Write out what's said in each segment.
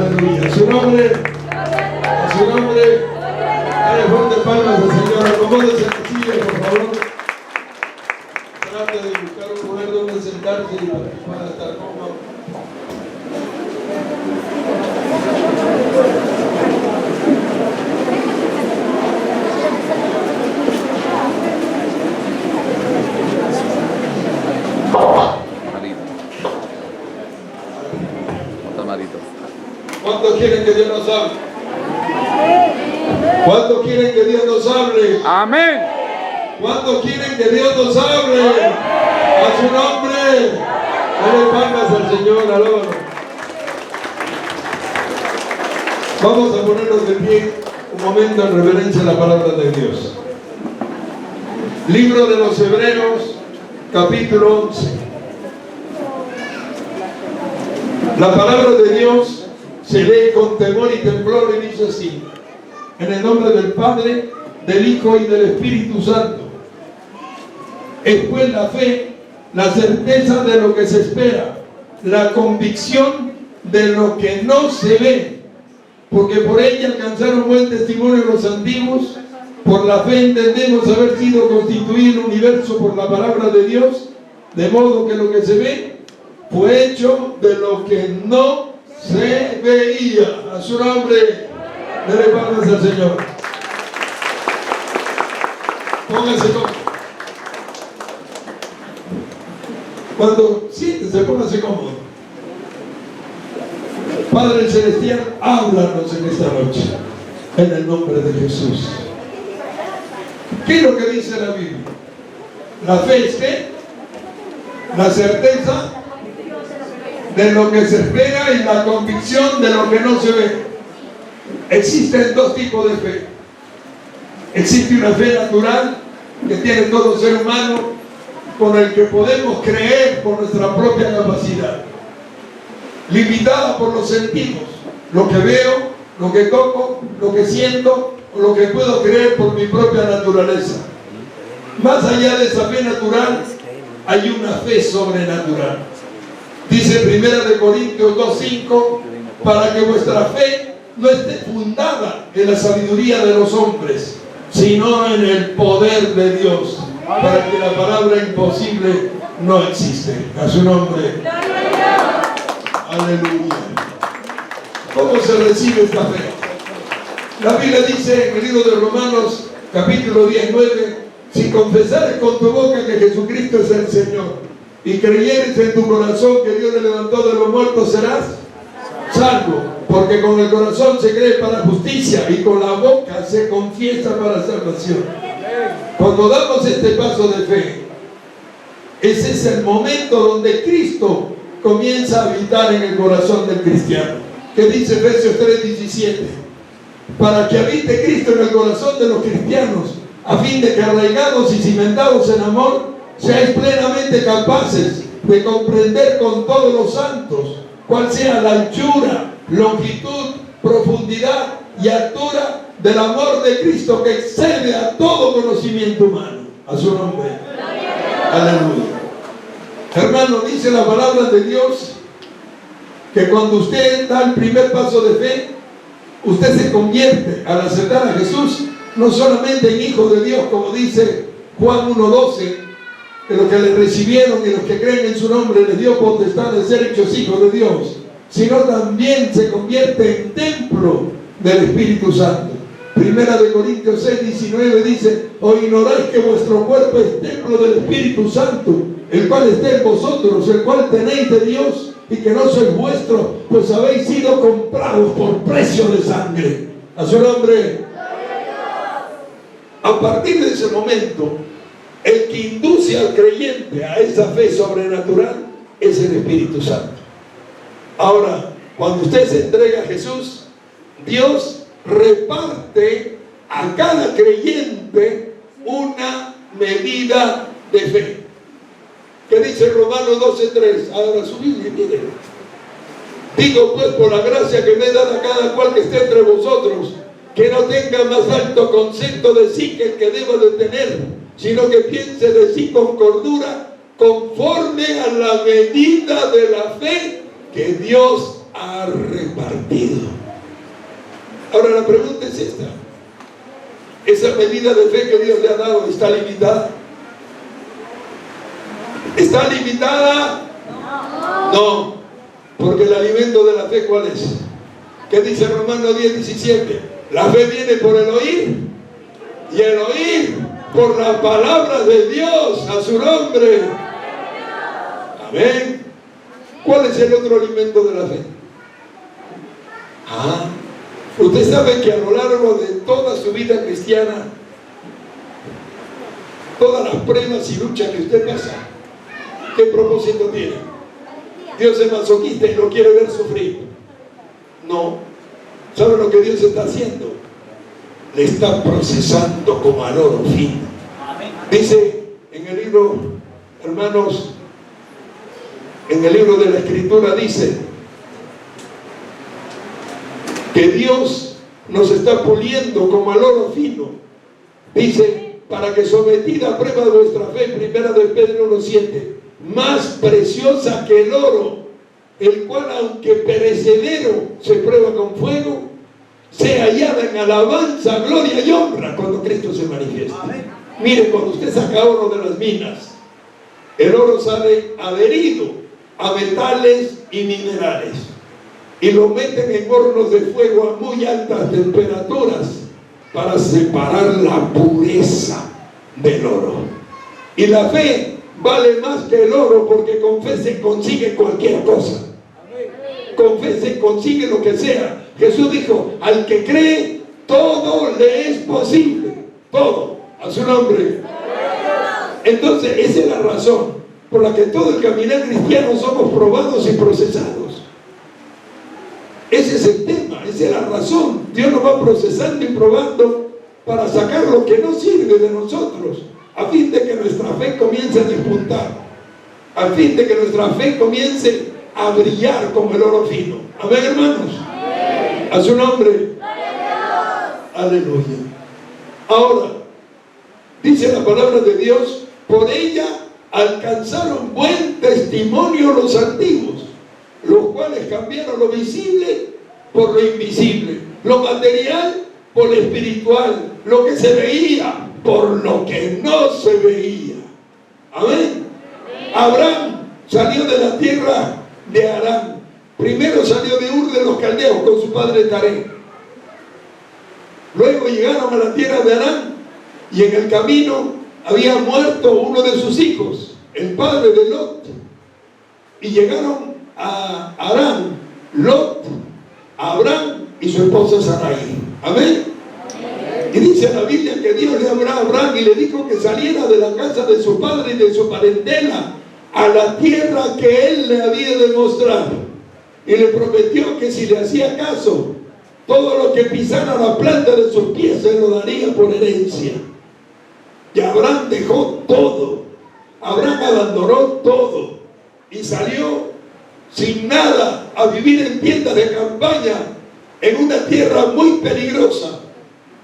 Aleluya. A su nombre, dale fuerte palmas al Señor. Acomódese en la silla, por favor. Trate de buscar un lugar donde sentarse y para que pueda estar cómodo. ¿Cuántos quieren que Dios nos hable? ¿Cuántos quieren que Dios nos hable? Amén. ¿Cuántos quieren que Dios nos hable? A su nombre. Dale palmas al Señor, alóbalo. Vamos a ponernos de pie un momento en reverencia a la palabra de Dios. Libro de los Hebreos, capítulo 11. La palabra de Dios se lee con temor y temblor y dice así: en el nombre del Padre, del Hijo y del Espíritu Santo. Es pues la fe, la certeza de lo que se espera, la convicción de lo que no se ve, porque por ella alcanzaron buen testimonio los antiguos. Por la fe entendemos haber sido constituido el universo por la palabra de Dios, de modo que lo que se ve fue hecho de lo que no se veía. A su nombre, dele palmas al Señor. Póngase cómodo. Cuando siéntese, póngase cómodo. Padre Celestial, háblanos en esta noche, en el nombre de Jesús. ¿Qué es lo que dice la Biblia? La fe es ¿qué? La certeza de lo que se espera y la convicción de lo que no se ve. Existen dos tipos de fe. Existe una fe natural que tiene todo ser humano, con el que podemos creer por nuestra propia capacidad, limitada por los sentidos, lo que veo, lo que toco, lo que siento, o lo que puedo creer por mi propia naturaleza. Más allá de esa fe natural, hay una fe sobrenatural. Dice 1 Corintios 2:5, para que vuestra fe no esté fundada en la sabiduría de los hombres, sino en el poder de Dios, para que la palabra imposible no existe. A su nombre. Aleluya. ¿Cómo se recibe esta fe? La Biblia dice en el libro de Romanos, capítulo 19, si confesares con tu boca que Jesucristo es el Señor, y creyeres en tu corazón que Dios le levantó de los muertos, serás salvo, porque con el corazón se cree para justicia y con la boca se confiesa para salvación. Cuando damos este paso de fe, ese es el momento donde Cristo comienza a habitar en el corazón del cristiano. ¿Qué dice Efesios 3:17? Para que habite Cristo en el corazón de los cristianos, a fin de que arraigados y cimentados en amor, seáis plenamente capaces de comprender con todos los santos cuál sea la anchura, longitud, profundidad y altura del amor de Cristo, que excede a todo conocimiento humano. A su nombre. Aleluya. Hermano, dice la palabra de Dios que cuando usted da el primer paso de fe, usted se convierte al aceptar a Jesús no solamente en hijo de Dios, como dice Juan 1:12, que los que le recibieron y los que creen en su nombre les dio potestad de ser hechos hijos de Dios, sino también se convierte en templo del Espíritu Santo. 1 Corintios 6:19 dice: ¿o ignoráis que vuestro cuerpo es templo del Espíritu Santo, el cual está en vosotros, el cual tenéis de Dios, y que no sois vuestros, pues habéis sido comprados por precio de sangre? A su nombre. A partir de ese momento, el que induce al creyente a esa fe sobrenatural es el Espíritu Santo. Ahora, cuando usted se entrega a Jesús, Dios reparte a cada creyente una medida de fe. ¿Qué dice Romanos 12:3? Ahora su Biblia, miren. Digo pues, por la gracia que me da a cada cual que esté entre vosotros, que no tenga más alto concepto de sí que el que deba de tener, sino que piense de sí con cordura, conforme a la medida de la fe que Dios ha repartido. Ahora la pregunta es esta: ¿esa medida de fe que Dios le ha dado está limitada? ¿Está limitada? No, porque el alimento de la fe, ¿cuál es? ¿Qué dice Romanos 10:17? La fe viene por el oír, y el oír por la palabra de Dios. A su nombre. Amén. ¿Cuál es el otro alimento de la fe? Usted sabe que a lo largo de toda su vida cristiana, todas las pruebas y luchas que usted pasa, ¿qué propósito tiene? Dios es masoquista y lo quiere ver sufrir. No. ¿Sabe lo que Dios está haciendo? Le está procesando como al oro fino. Dice en el libro, hermanos, en el libro de la Escritura dice que Dios nos está puliendo como al oro fino. Dice, para que sometida a prueba de vuestra fe, primera de Pedro 1:7, más preciosa que el oro, el cual aunque perecedero se prueba con fuego, sea hallada en alabanza, gloria y honra cuando Cristo se manifieste. Mire, cuando usted saca oro de las minas, el oro sale adherido a metales y minerales, y lo meten en hornos de fuego a muy altas temperaturas para separar la pureza del oro. Y la fe vale más que el oro, porque con fe se consigue cualquier cosa. Con fe se consigue lo que sea. Jesús dijo, al que cree, todo le es posible. Todo. A su nombre. Entonces, esa es la razón por la que todo el caminar cristiano somos probados y procesados. Ese es el tema, esa es la razón. Dios nos va procesando y probando para sacar lo que no sirve de nosotros, a fin de que nuestra fe comience a despuntar, a fin de que nuestra fe comience a brillar como el oro fino. Amén, hermanos. Amén. A su nombre. Aleluya. Ahora, dice la palabra de Dios, por ella alcanzaron buen testimonio los antiguos, los cuales cambiaron lo visible por lo invisible, lo material por lo espiritual, lo que se veía por lo que no se veía. Amén. Abraham salió de la tierra de Harán. Primero salió de Ur de los Caldeos con su padre Taré. Luego llegaron a la tierra de Harán, y en el camino había muerto uno de sus hijos, el padre de Lot. Y llegaron a Harán, Lot, Abraham y su esposa Sarai. Amén. Y dice la Biblia que Dios le habló a Abraham y le dijo que saliera de la casa de su padre y de su parentela a la tierra que él le había de mostrar. Y le prometió que si le hacía caso, todo lo que pisara la planta de sus pies se lo daría por herencia. Y Abraham dejó todo. Abraham abandonó todo y salió sin nada a vivir en tiendas de campaña en una tierra muy peligrosa,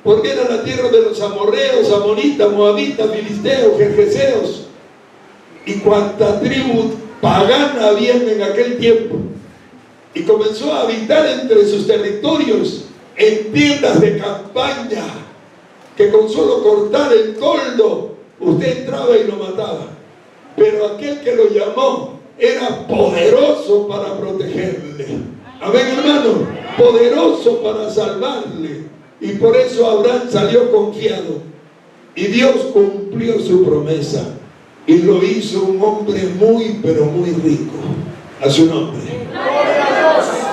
porque era la tierra de los amorreos, amonitas, moabitas, filisteos, jerjeseos y cuanta tribu pagana había en aquel tiempo. Y comenzó a habitar entre sus territorios en tiendas de campaña, que con solo cortar el toldo usted entraba y lo mataba. Pero aquel que lo llamó era poderoso para protegerle. Amén, hermano. Poderoso para salvarle. Y por eso Abraham salió confiado. Y Dios cumplió su promesa. Y lo hizo un hombre muy, pero muy rico. A su nombre.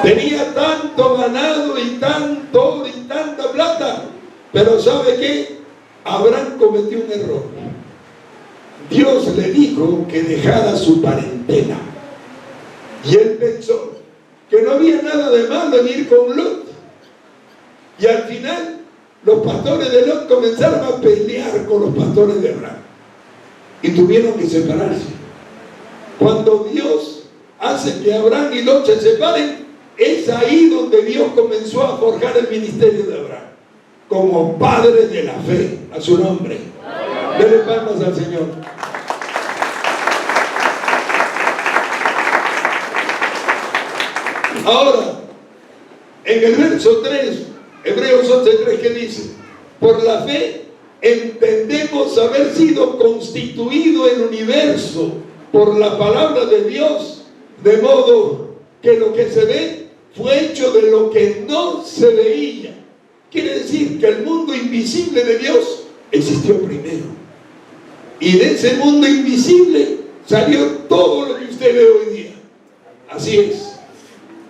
Tenía tanto ganado y tanto oro y tanta plata. Pero ¿sabe qué? Abraham cometió un error. Dios le dijo que dejara su parentela. Y él pensó que no había nada de malo en ir con Lot. Y al final, los pastores de Lot comenzaron a pelear con los pastores de Abraham. Y tuvieron que separarse. Cuando Dios hace que Abraham y Lot se separen, es ahí donde Dios comenzó a forjar el ministerio de Abraham como padre de la fe. A su nombre. Denle palmas al Señor. Ahora, En el verso 3, Hebreos 11:3, ¿qué dice? Por la fe entendemos haber sido constituido el universo por la palabra de Dios, de modo que lo que se ve fue hecho de lo que no se veía. Quiere decir que el mundo invisible de Dios existió primero. Y de ese mundo invisible salió todo lo que usted ve hoy día. Así es.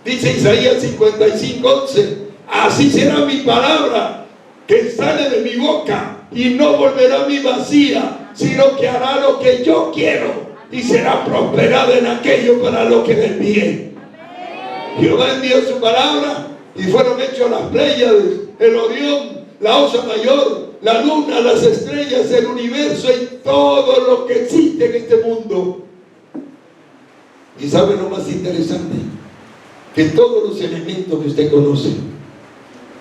Dice Isaías 55:11, así será mi palabra que sale de mi boca y no volverá a mí vacía, sino que hará lo que yo quiero y será prosperada en aquello para lo que me envíe. Jehová envió su palabra y fueron hechos las Pléyades, el Orión, la Osa Mayor, la luna, las estrellas, el universo y todo lo que existe en este mundo. ¿Y sabe lo más interesante? Que todos los elementos que usted conoce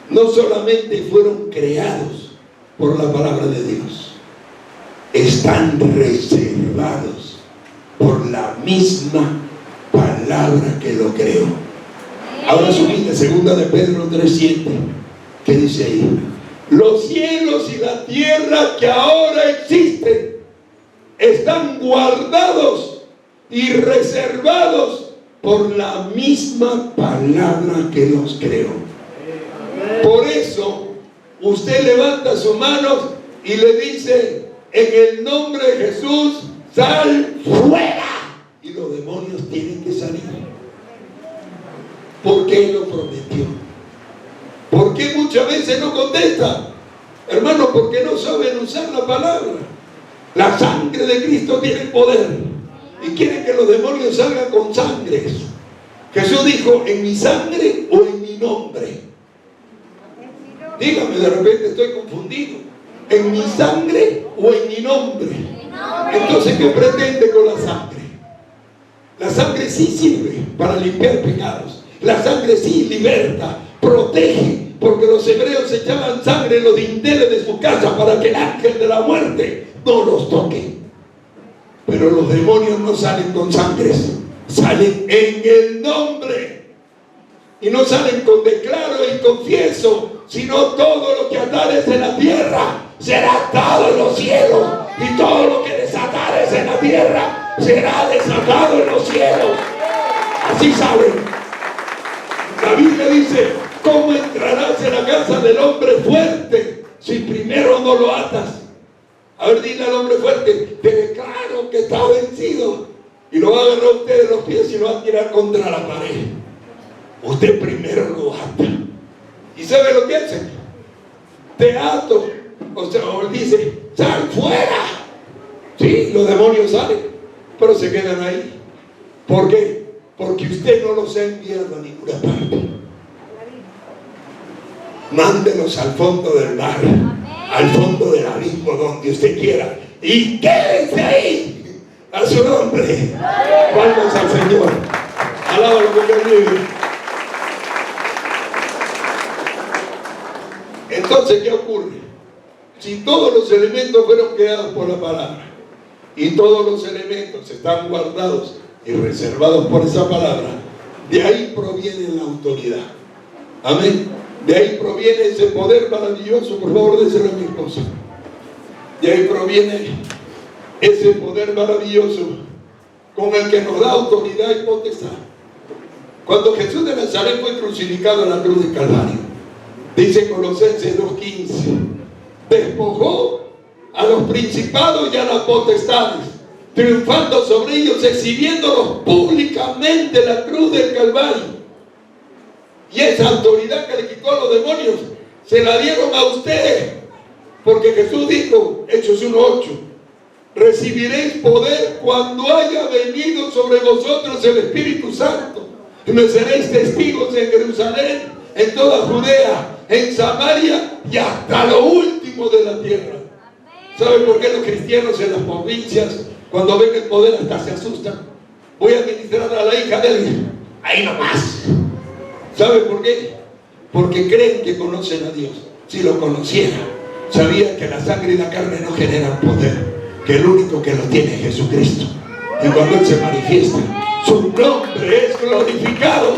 no solamente fueron creados por la palabra de Dios, están reservados por la misma palabra que lo creó. Ahora subite, segunda de Pedro 3:7, ¿qué dice ahí? Los cielos y la tierra que ahora existen están guardados y reservados por la misma palabra que los creó. Por eso usted levanta sus manos y le dice: en el nombre de Jesús, sal fuera. Y los demonios tienen que salir. ¿Por qué Él lo prometió? ¿Por qué muchas veces no contesta? Hermano, porque no saben usar la palabra. La sangre de Cristo tiene poder y quiere que los demonios salgan con sangre. Jesús dijo: en mi sangre o en mi nombre. Dígame, de repente estoy confundido. ¿En mi sangre o en mi nombre? Entonces, ¿qué pretende con la sangre? La sangre sí sirve para limpiar pecados. La sangre sí liberta, protege, porque los hebreos echaban sangre en los dinteles de su casa para que el ángel de la muerte no los toque. Pero los demonios no salen con sangres, salen en el nombre. Y no salen con declaro y confieso, sino todo lo que atares en la tierra será atado en los cielos, y todo lo que desatares en la tierra será desatado en los cielos. Así saben. La Biblia dice: ¿cómo entrarás en la casa del hombre fuerte si primero no lo atas? A ver, dile al hombre fuerte: te declaro que está vencido. Y lo va a agarrar usted de los pies y lo va a tirar contra la pared. Usted primero lo ata. ¿Y sabe lo que hace? Te ato. O sea, o dice: sal fuera. Sí, los demonios salen, pero se quedan ahí. ¿Por qué? Porque usted no los ha enviado a ninguna parte. Mándelos al fondo del mar, al fondo del abismo, donde usted quiera, y quédense ahí, a su nombre. Vamos al Señor. Alábalo porque Él vive. Entonces, ¿qué ocurre? Si todos los elementos fueron creados por la palabra y todos los elementos están guardados y reservados por esa palabra, de ahí proviene la autoridad. Amén. De ahí proviene ese poder maravilloso. Por favor, déselo a mi esposa. De ahí proviene ese poder maravilloso con el que nos da autoridad y potestad. Cuando Jesús de Nazaret fue crucificado en la cruz de Calvario, dice Colosenses 2:15, despojó a los principados y a las potestades, triunfando sobre ellos, exhibiéndolos públicamente en la cruz del Calvario. Y esa autoridad que le quitó a los demonios se la dieron a ustedes, porque Jesús dijo, Hechos 1:8, recibiréis poder cuando haya venido sobre vosotros el Espíritu Santo, y me seréis testigos en Jerusalén, en toda Judea, en Samaria y hasta lo último de la tierra. ¿Saben por qué los cristianos en las provincias, cuando ven el poder, hasta se asustan? Voy a ministrar a la hija de él, ahí nomás. ¿Saben por qué? Porque creen que conocen a Dios. Si lo conocieran, sabían que la sangre y la carne no generan poder, que el único que lo tiene es Jesucristo. Y cuando Él se manifiesta, su nombre es glorificado.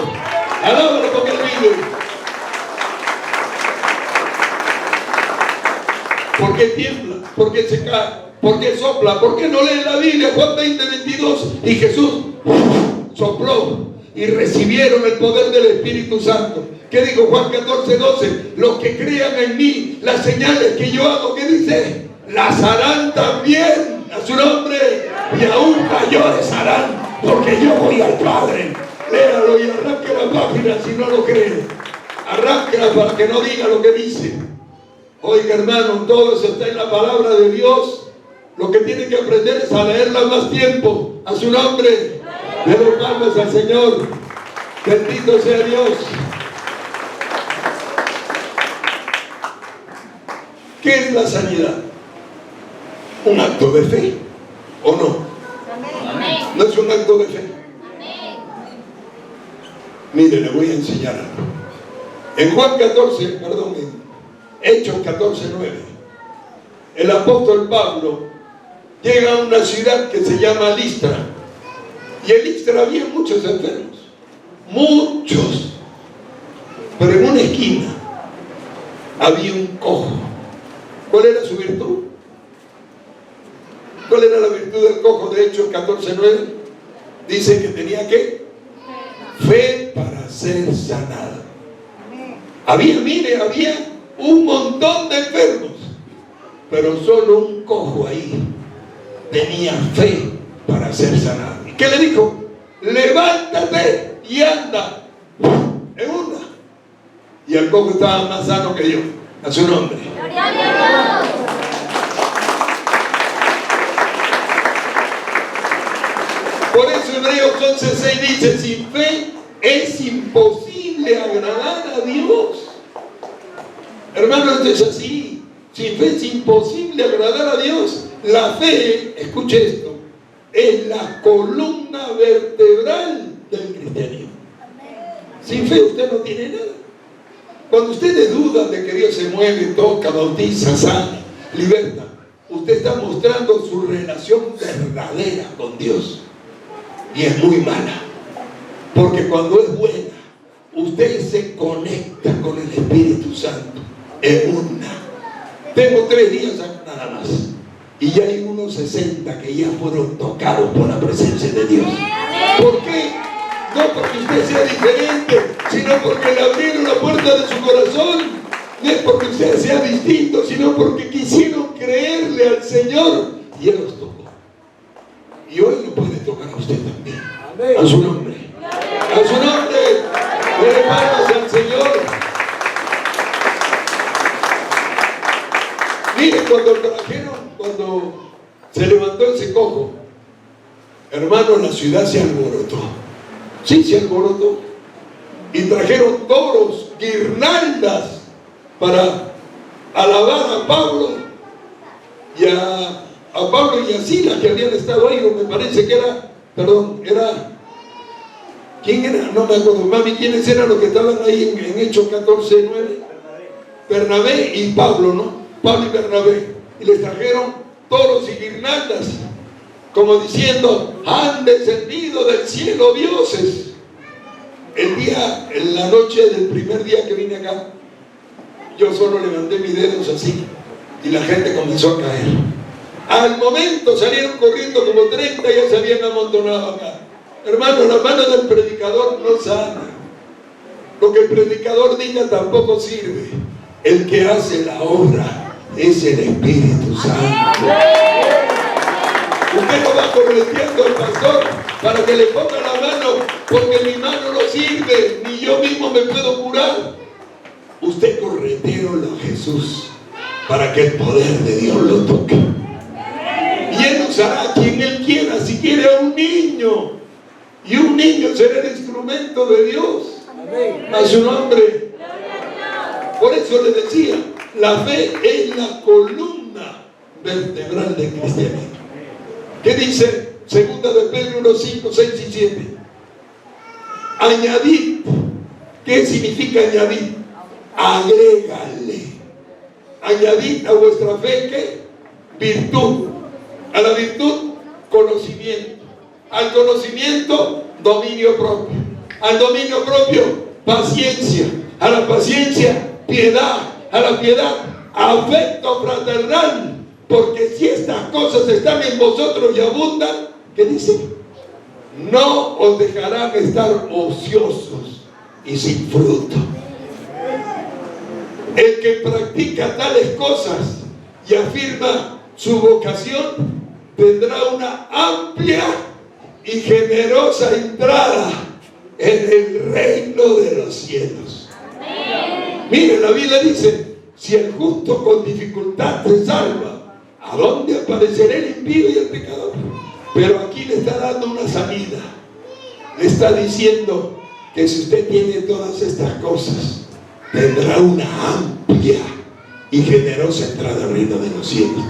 Alábalo porque Él vive. ¿Por qué tiembla? ¿Por qué se cae? ¿Por qué sopla? ¿Por qué no lee la Biblia? Juan 20:22. Y Jesús sopló y recibieron el poder del Espíritu Santo. ¿Qué dijo Juan 14:12? Los que crean en mí, las señales que yo hago, ¿qué dice? Las harán también, a su nombre, y aún mayores harán, porque yo voy al Padre. Léalo y arranque la página si no lo cree. Arránquela para que no diga lo que dice. Oiga, hermano, todo eso está en la palabra de Dios. Lo que tiene que aprender es a leerla más tiempo. A su nombre. De los palmas al Señor. Bendito sea Dios. ¿Qué es la sanidad? Un acto de fe, ¿o no? Amén. No es un acto de fe. Amén. Mire, le voy a enseñar algo. En Juan 14, perdón, en Hechos 14:9, el apóstol Pablo llega a una ciudad que se llama Listra. Y en Listra había muchos enfermos. Muchos. Pero en una esquina había un cojo. ¿Cuál era su virtud? ¿Cuál era la virtud del cojo de Hechos 14:9? Dice que tenía ¿qué? Fe para ser sanado. Había un montón de enfermos, pero solo un cojo ahí tenía fe para ser sanado. ¿Y qué le dijo? Levántate y anda. En una. Y el cojo estaba más sano que yo. A su nombre. Gloria a Dios. Por eso Hebreos 11:6 dice: sin fe es imposible agradar a Dios. Hermano, esto es así. Sin fe es imposible agradar a Dios. La fe, escuche esto, es la columna vertebral del cristianismo. Sin fe usted no tiene nada. Cuando usted duda de que Dios se mueve, toca, bautiza, sana, liberta, usted está mostrando su relación verdadera con Dios. Y es muy mala. Porque cuando es buena, usted se conecta con el Espíritu Santo en una. Tengo 3 días nada más. Y ya hay unos 60 que ya fueron tocados por la presencia de Dios. ¿Por qué? No porque usted sea diferente, sino porque le abrieron la puerta de su corazón. No es porque usted sea distinto, sino porque quisieron creerle al Señor y Él los tocó. Y hoy lo puede tocar a usted también. Amén. A su nombre. A su nombre. Le palmas al Señor. Mire, cuando se levantó ese cojo, hermano, la ciudad se alborotó. Sí, se alborotó. Y trajeron toros, guirnaldas, para alabar a Pablo y a Pablo y a Silas, que habían estado ahí, o me parece que ¿quién era? No me acuerdo, mami, ¿quiénes eran los que estaban ahí en Hechos 14:9? Bernabé y Pablo, ¿no? Pablo y Bernabé. Y les trajeron toros y guirnaldas, como diciendo: han descendido del cielo dioses. En la noche del primer día que vine acá, yo solo levanté mis dedos así, y la gente comenzó a caer. Al momento salieron corriendo como 30 y ya se habían amontonado acá. Hermano, la mano del predicador no sana. Lo que el predicador diga tampoco sirve. El que hace la obra es el Espíritu Santo. Usted no va correteando al pastor para que le ponga la mano, porque mi mano no sirve, ni yo mismo me puedo curar. Usted correteólo a Jesús para que el poder de Dios lo toque. Y Él usará a quien Él quiera. Si quiere a un niño, y un niño será el instrumento de Dios. A su nombre. Por eso le decía, la fe es la columna vertebral del cristianismo. ¿Qué dice? Segunda de Pedro 1:5, 6 y 7. Añadid. ¿Qué significa añadir? Agrégale. Añadid a vuestra fe, ¿qué? Virtud. A la virtud, conocimiento. Al conocimiento, dominio propio. Al dominio propio, paciencia. A la paciencia, piedad. A la piedad, afecto fraternal, porque si estas cosas están en vosotros y abundan, ¿qué dice? No os dejarán estar ociosos y sin fruto. El que practica tales cosas y afirma su vocación tendrá una amplia y generosa entrada en el reino de los cielos. Mire, la Biblia dice: si el justo con dificultad se salva, ¿a dónde aparecerá el impío y el pecador? Pero aquí le está dando una salida. Le está diciendo que si usted tiene todas estas cosas, tendrá una amplia y generosa entrada al reino de los cielos.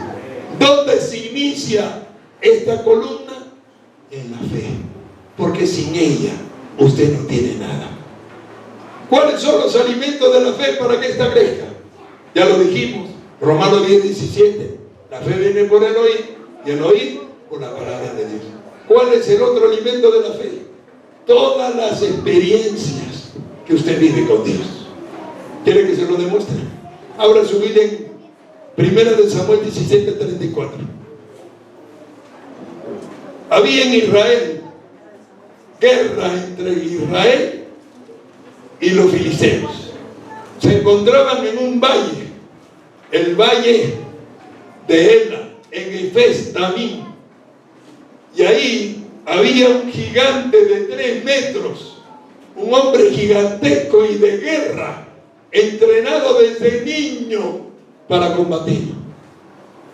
¿Dónde se inicia esta columna? En la fe, porque sin ella usted no tiene nada. ¿Cuáles son los alimentos de la fe para que esta crezca? Ya lo dijimos, Romanos 10:17. La fe viene por el oír, y el oír por la palabra de Dios. ¿Cuál es el otro alimento de la fe? Todas las experiencias que usted vive con Dios. ¿Quiere que se lo demuestre? Abra su Biblia en 1 Samuel 17:34. Había en Israel guerra entre Israel y los filisteos. Se encontraban en un valle, el valle de Ela, en Efes Damim, y ahí había un gigante de 3 metros, un hombre gigantesco y de guerra, entrenado desde niño para combatir,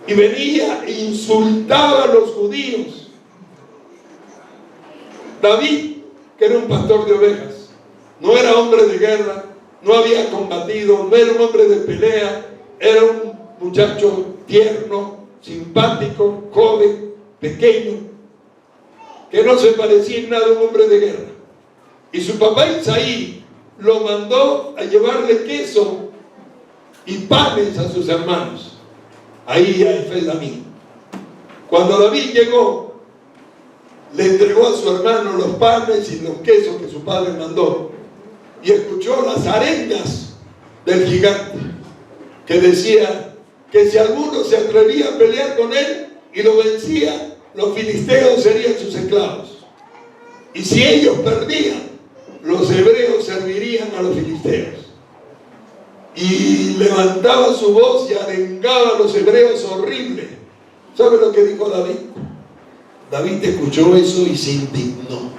y venía e insultaba a los judíos. David, que era un pastor de ovejas, no era hombre de guerra, no había combatido, no era un hombre de pelea, era un muchacho tierno, simpático, joven, pequeño, que no se parecía en nada a un hombre de guerra. Y su papá Isaí lo mandó a llevarle queso y panes a sus hermanos, ahí a Efes Damim. Cuando David llegó, le entregó a su hermano los panes y los quesos que su padre mandó, y escuchó las arengas del gigante, que decía que si alguno se atrevía a pelear con él y lo vencía, los filisteos serían sus esclavos, y si ellos perdían, los hebreos servirían a los filisteos. Y levantaba su voz y arengaba a los hebreos horrible. ¿Sabe lo que dijo David? David escuchó eso y se indignó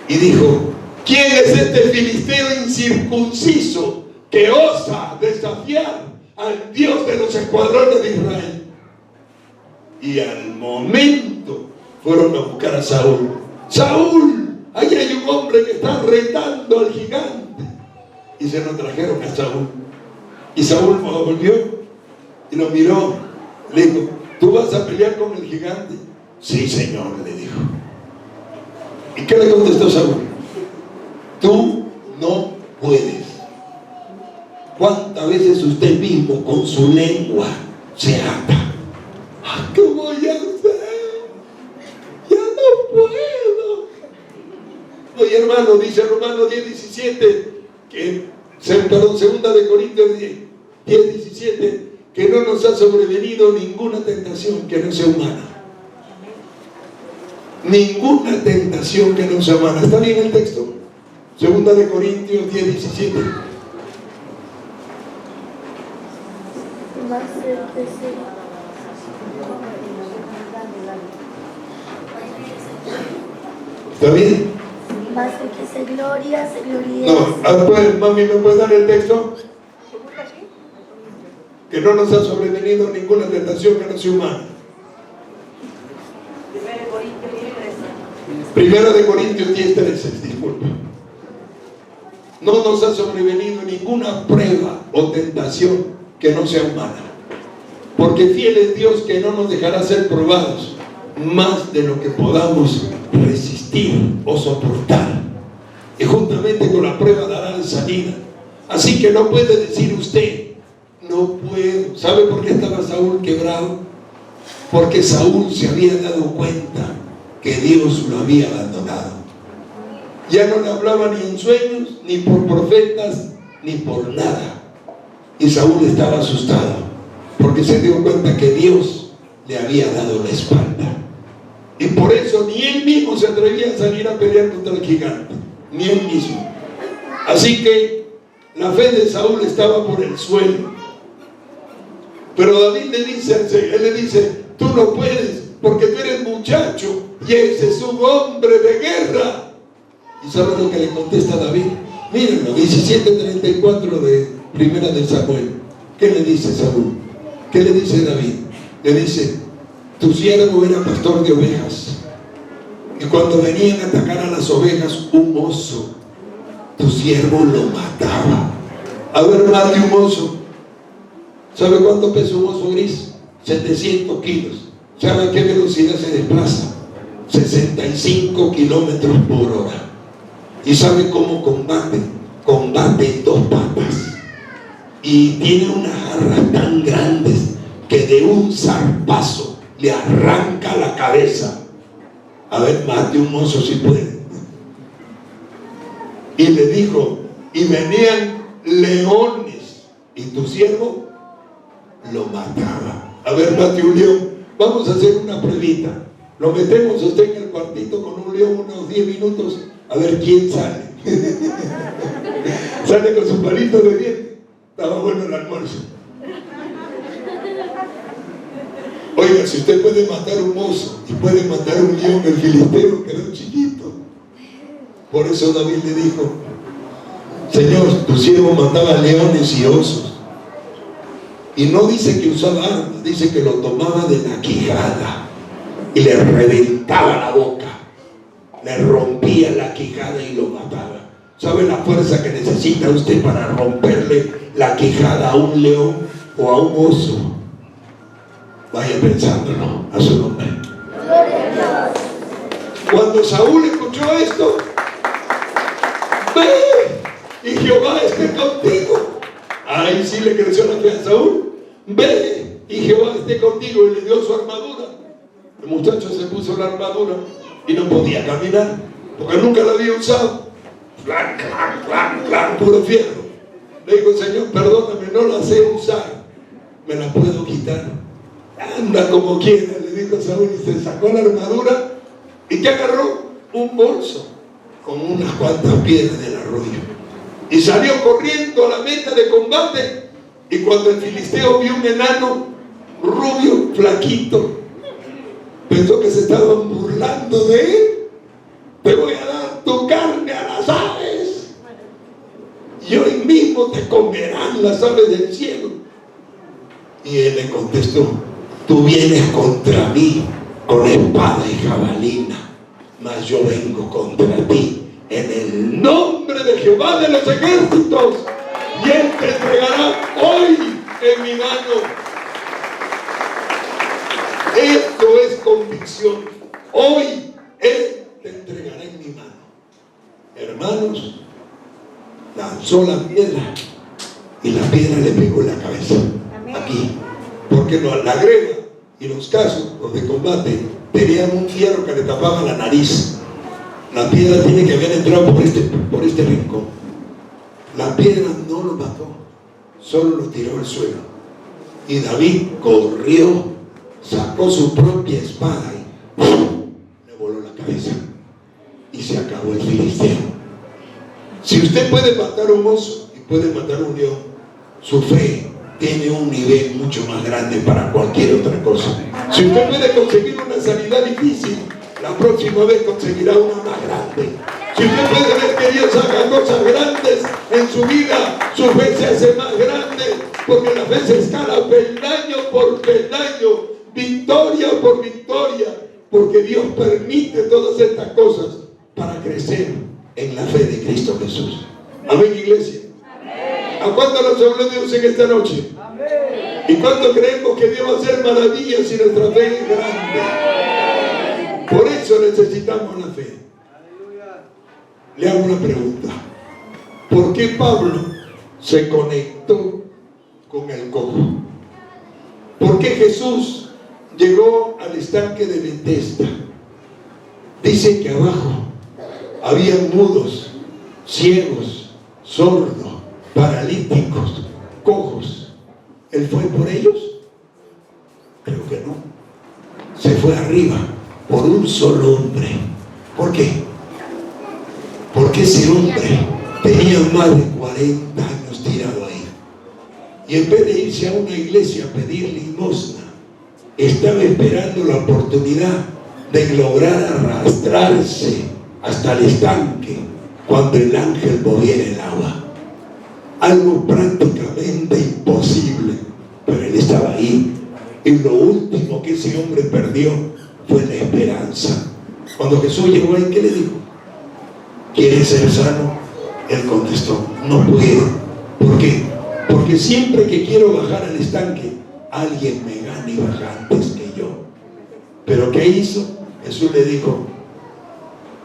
y dijo: ¿quién es este filisteo incircunciso que osa desafiar al Dios de los escuadrones de Israel? Y al momento fueron a buscar a Saúl. Saúl, ahí hay un hombre que está retando al gigante. Y se lo trajeron a Saúl. Y Saúl volvió y lo miró. Le dijo: ¿tú vas a pelear con el gigante? Sí, Señor, le dijo. ¿Y qué le contestó Saúl? Tú no puedes. ¿Cuántas veces usted mismo con su lengua se ata? ¿Qué voy a hacer? Ya no puedo. Oye, hermano, dice Romanos 10:17, segunda de Corintios 10:17, que no nos ha sobrevenido ninguna tentación que no sea humana. Ninguna tentación que no sea humana. ¿Está bien el texto? Segunda de Corintios 10:17. ¿Está bien? Más el que se gloria, se gloria. No, pues, mami, ¿me puedes dar el texto? Que no nos ha sobrevenido ninguna tentación que no sea humana. Primera de Corintios 10:13, disculpa. No nos ha sobrevenido ninguna prueba o tentación que no sea humana. Porque fiel es Dios, que no nos dejará ser probados más de lo que podamos resistir o soportar. Y juntamente con la prueba dará la salida. Así que no puede decir usted: no puedo. ¿Sabe por qué estaba Saúl quebrado? Porque Saúl se había dado cuenta que Dios lo había abandonado. Ya no le hablaba ni en sueños, ni por profetas, ni por nada. Y Saúl estaba asustado porque se dio cuenta que Dios le había dado la espalda. Y por eso ni él mismo se atrevía a salir a pelear contra el gigante, ni él mismo. Así que la fe de Saúl estaba por el suelo. Pero David le dice, tú no puedes, porque tú eres muchacho y ese es un hombre de guerra. ¿Y sabes lo que le contesta David? Mírenlo, 17:34 de Primera de Samuel. ¿Qué le dice Saúl? ¿Qué le dice David? Le dice, tu siervo era pastor de ovejas, y cuando venían a atacar a las ovejas, un oso, tu siervo lo mataba. A ver, mate un oso. ¿Sabe cuánto pesa un oso gris? 700 kilos. ¿Sabe a qué velocidad se desplaza? 65 kilómetros por hora. ¿Y sabe cómo combate? Combate en dos patas. Y tiene unas garras tan grandes que de un zarpazo le arranca la cabeza. A ver, mate un oso si puede. Y le dijo, y venían leones, y tu siervo lo mataba. A ver, mate un león. Vamos a hacer una pruebita. Lo metemos a usted en el cuartito con un león unos 10 minutos, a ver quién sale. Sale con su palito de diente. Estaba bueno el almuerzo. Oiga, si usted puede matar un oso y puede matar un león, el filisteo quedó chiquito. Por eso David le dijo, Señor, tu siervo mataba leones y osos. Y no dice que usaba armas, dice que lo tomaba de la quijada y le reventaba la boca, le rompía la quijada y lo mataba. ¿Sabe la fuerza que necesita usted para romperle la quijada a un león o a un oso? Vaya pensándolo, a su nombre. Cuando Saúl escuchó esto, ve y Jehová esté contigo. Ahí sí le creció la fe a Saúl. Ve y Jehová esté contigo, y le dio su armadura. El muchacho se puso la armadura y no podía caminar porque nunca la había usado. Clan, clan, clan, clan, puro fierro. Le dijo, Señor, perdóname, no la sé usar, me la puedo quitar. Anda como quiera, le dijo Saúl, y se sacó la armadura. ¿Y qué agarró? Un bolso con unas cuantas piedras del arroyo, y salió corriendo a la meta de combate. Y cuando el filisteo vio un enano rubio, flaquito, pensó que se estaban burlando de él. Te voy a dar tu carne a las aves, y hoy mismo te comerán las aves del cielo. Y él le contestó, tú vienes contra mí con espada y jabalina, mas yo vengo contra ti en el nombre de Jehová de los ejércitos, y él te entregará hoy en mi mano. Esto es convicción. Hoy él te entregará en mi mano. Hermanos, lanzó la piedra y la piedra le pegó en la cabeza. Aquí, porque la greda y los casos de combate tenían un fierro que le tapaba la nariz. La piedra tiene que haber entrado por este rincón. La piedra no lo mató, solo lo tiró al suelo. Y David corrió, sacó su propia espada y le voló la cabeza. Y se acabó el filisteo. Si usted puede matar un oso y puede matar un león, su fe tiene un nivel mucho más grande para cualquier otra cosa. Si usted puede conseguir una sanidad difícil, la próxima vez conseguirá una más grande. Si usted puede ver que Dios haga cosas grandes en su vida, su fe se hace más grande, porque la fe se escala peldaño por peldaño, victoria por victoria, porque Dios permite todas estas cosas para crecer en la fe de Cristo Jesús. Amén, iglesia. ¿A cuánto nos habló Dios en esta noche? Amén. ¿Y cuánto creemos que Dios va a hacer maravillas si nuestra fe es grande? Por eso necesitamos la fe. Le hago una pregunta. ¿Por qué Pablo se conectó con el cojo? ¿Por qué Jesús llegó al estanque de Bethesda? Dice que abajo había mudos, ciegos, sordos, paralíticos, cojos, ¿él fue por ellos? Creo que no. Se fue arriba por un solo hombre. ¿Por qué? Porque ese hombre tenía más de 40 años tirado ahí. Y en vez de irse a una iglesia a pedir limosna, estaba esperando la oportunidad de lograr arrastrarse hasta el estanque cuando el ángel moviera el agua. Algo prácticamente imposible, pero él estaba ahí. Y lo último que ese hombre perdió fue la esperanza. Cuando Jesús llegó ahí, ¿qué le dijo? ¿Quieres ser sano? Él contestó, no puedo. ¿Por qué? Porque siempre que quiero bajar al estanque, alguien me gana y baja antes que yo. ¿Pero qué hizo? Jesús le dijo,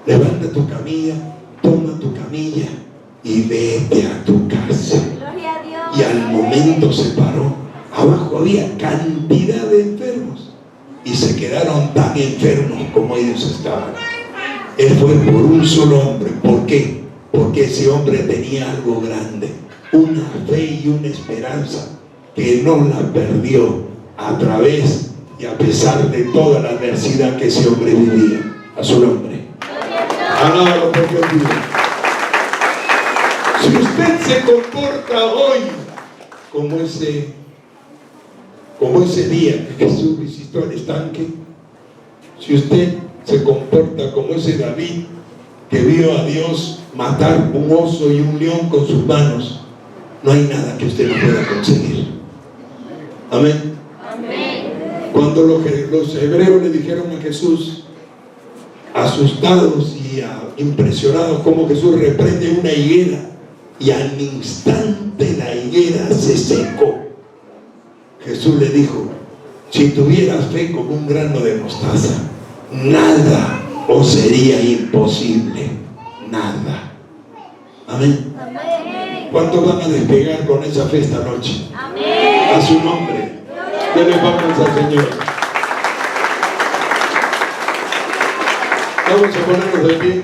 levanta tu camilla, toma tu camilla y vete a tu casa. Gloria a Dios. Y al momento se paró. Abajo había cantidad de enfermos y se quedaron tan enfermos como ellos estaban. Él fue por un solo hombre. ¿Por qué? Porque ese hombre tenía algo grande, una fe y una esperanza que no la perdió a través y a pesar de toda la adversidad que ese hombre vivía. A su nombre. Alábalo porque Él vive. Si usted se comporta hoy como ese día que Jesús visitó el estanque, si usted se comporta como ese David que vio a Dios matar un oso y un león con sus manos, no hay nada que usted no pueda conseguir. Amén. Amén. Cuando los hebreos le dijeron a Jesús, asustados y impresionados, como Jesús reprende una higuera y al instante la higuera se secó, Jesús le dijo, si tuvieras fe como un grano de mostaza, nada os sería imposible. Nada. Amén. Amén. ¿Cuántos van a despegar con esa fe esta noche? Amén. A su nombre. Denle palmas al Señor. Vamos a ponernos de pie.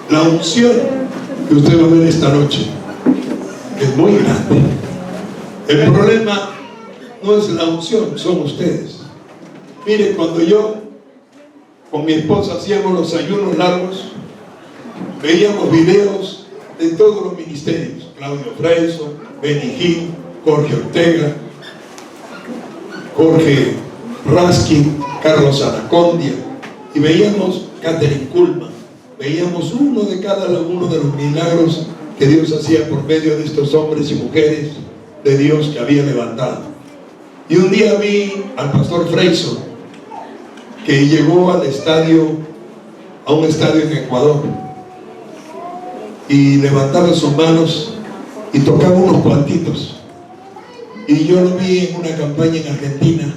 La unción que usted va a ver esta noche es muy grande. El problema no es la unción, son ustedes. Mire, cuando yo con mi esposa hacíamos los ayunos largos, veíamos videos de todos los ministerios: Claudio Freixo, Benny Hinn, Jorge Ortega, Jorge Raskin, Carlos Anacondia, y veíamos Catherine Kuhlman. Veíamos uno de cada uno de los milagros que Dios hacía por medio de estos hombres y mujeres de Dios que había levantado. Y un día vi al pastor Freixo, que llegó a un estadio en Ecuador, y levantaba sus manos y tocaba unos cuantitos. Y yo lo vi en una campaña en Argentina,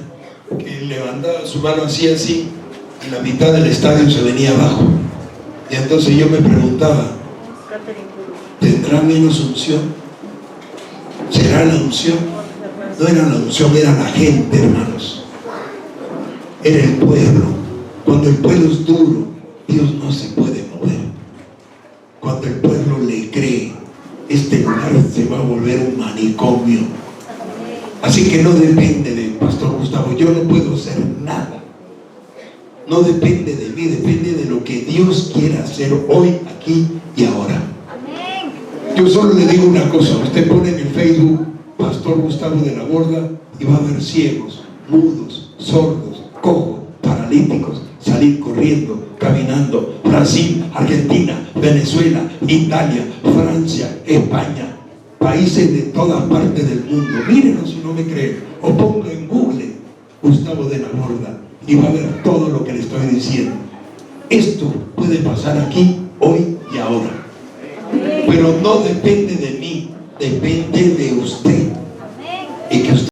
que levantaba su mano así, y la mitad del estadio se venía abajo. Y entonces yo me preguntaba, ¿tendrá menos unción? ¿Será la unción? No era la unción, era la gente, hermanos. Era el pueblo. Cuando el pueblo es duro, Dios no se puede mover. Cuando el pueblo le cree, este lugar se va a volver un manicomio. Así que no depende del pastor Gustavo. Yo no puedo hacer nada. No depende de mí, depende de lo que Dios quiera hacer hoy, aquí y ahora. Amén. Yo solo le digo una cosa: usted pone en el Facebook Pastor Gustavo de la Borda y va a ver ciegos, mudos, sordos, cojos, paralíticos salir corriendo, caminando. Brasil, Argentina, Venezuela, Italia, Francia, España, países de todas partes del mundo. Mírenlo si no me creen, o ponga en Google Gustavo de la Borda y va a ver todo lo que le estoy diciendo. Esto puede pasar aquí, hoy y ahora. Pero no depende de mí, depende de usted.